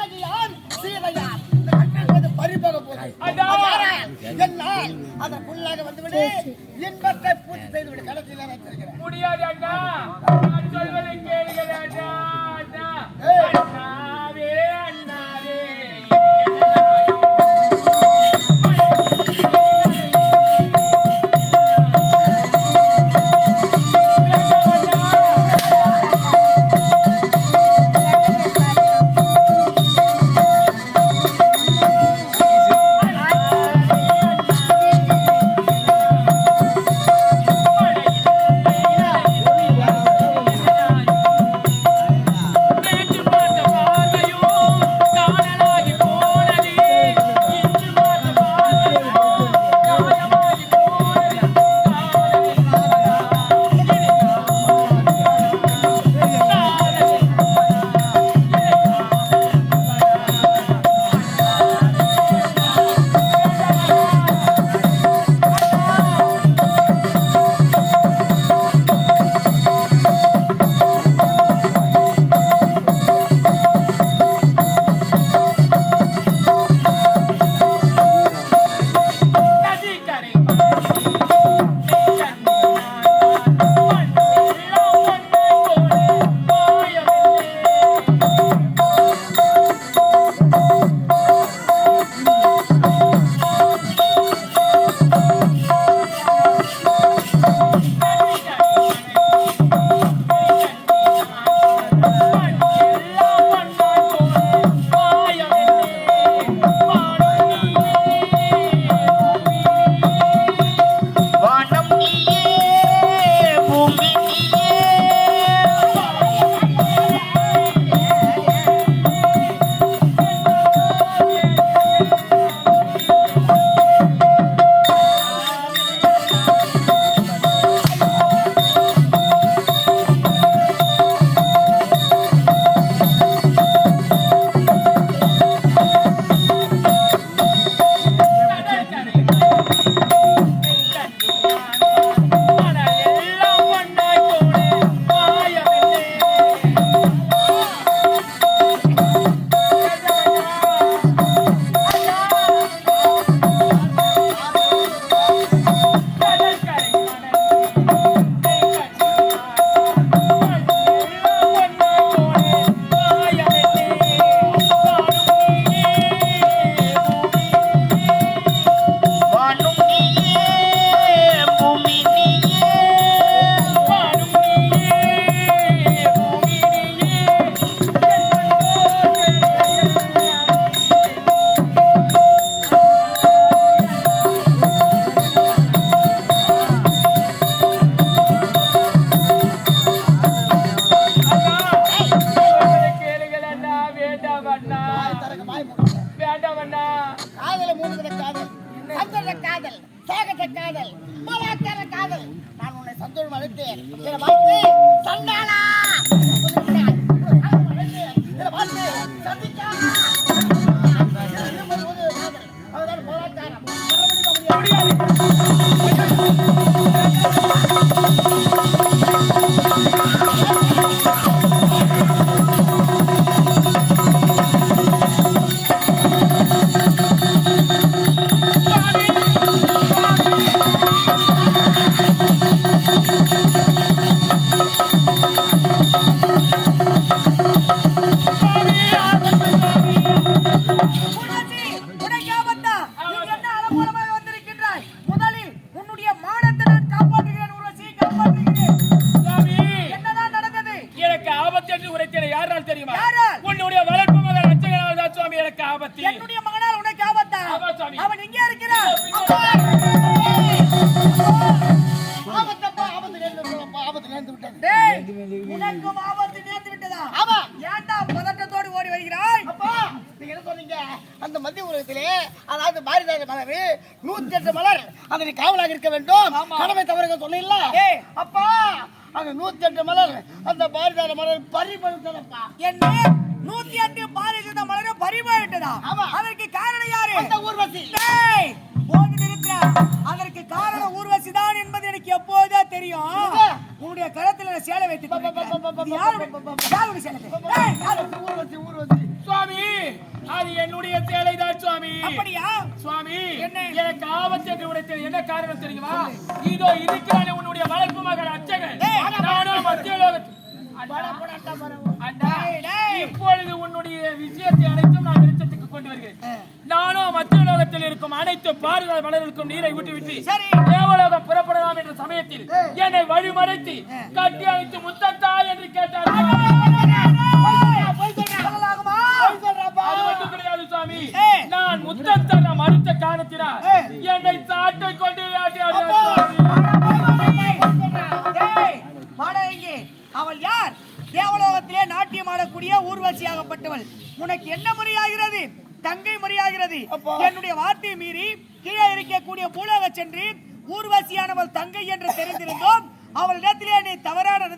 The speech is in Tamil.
கண்ணகி யார், சீதை யார்? இந்த கண்ணகி பறிபோக போகுது. என்னால் அதற்குள்ளாக வந்துவிடு, இன்பத்தை பூர்த்தி செய்துவிடு. கடைசியில் வைத்திருக்கிறேன். முடியாது அண்ணா, நான் சொல்வதை கேளுங்கள் அண்ணா. அண்ணாவே அண்ணாவே அந்த மத்திய உலகத்திலே அதாவது பாரதியார் மலர் 108 மலர் அதனை காவலாக இருக்க வேண்டும். கடமை தவறுகள் சொன்னீங்களா அப்பா? அந்த 108 மலர் அந்த பாரதியார் மலர் பறிபோய்விட்டதப்பா. என்ன 108 பாரதியார் மலர் பறிபோய்விட்டதா? அதற்கு காரணம் யாரு? அந்த ஊர்வசி. டேய் போன் நிறுத்துற. அதற்கு காரணம் ஊர்வசி தான் என்பது எனக்கு எப்போதே தெரியும். உன்னுடைய கரத்துல சேலை வைத்து யாரு சேலை? டேய் யாரு ஊர்வசி? ஊர்வசி சுவாமி அது என்னுடைய சேலை தான் சுவாமி. அப்படியா சுவாமி என்ன? எனக்கு ஆபத்து என்று உடைத்தது என்ன காரணம் தெரியுமா? இதோ இருக்கிறானே உன்னுடைய வளர்ப்பு மகன் அச்சகன். நானும் மத்திய லோகத்தில் அண்ணா, இப்பொழுது உன்னுடைய விஷயத்தை அனைத்தும் நான் வெளிச்சத்துக்கு கொண்டு வருகிறேன். நானும் மத்திய லோகத்தில் இருக்கும் அனைத்து பாரிஜாத மலர்களுக்கும் நீரை ஊற்றிவிட்டு சரி. தேவலோகம் புறப்படலாம் என்ற சமயத்தில் என்னை வழிமறைத்து கட்டி அணைத்து முத்தத்தா என்று கேட்டார். அது மட்டும் கிடையாது சுவாமி, நான் முத்தத்தர மறுத்த காரணத்தினால் என்னை சாட்டை கொண்டு அவள் யார்? தேவலோகத்திலே நாட்டியம் ஆடக்கூடிய ஊர்வசியாகப்பட்டவள். உனக்கு என்ன முறையாகிறது? தங்கை முறையாகிறது. என்னுடைய வார்த்தையை மீறி கீழே இருக்கக்கூடிய பூலோக சென்று ஊர்வசியானவள் தங்கை என்று தெரிந்திருந்தோம். அவளிடத்திலே நீ தவறான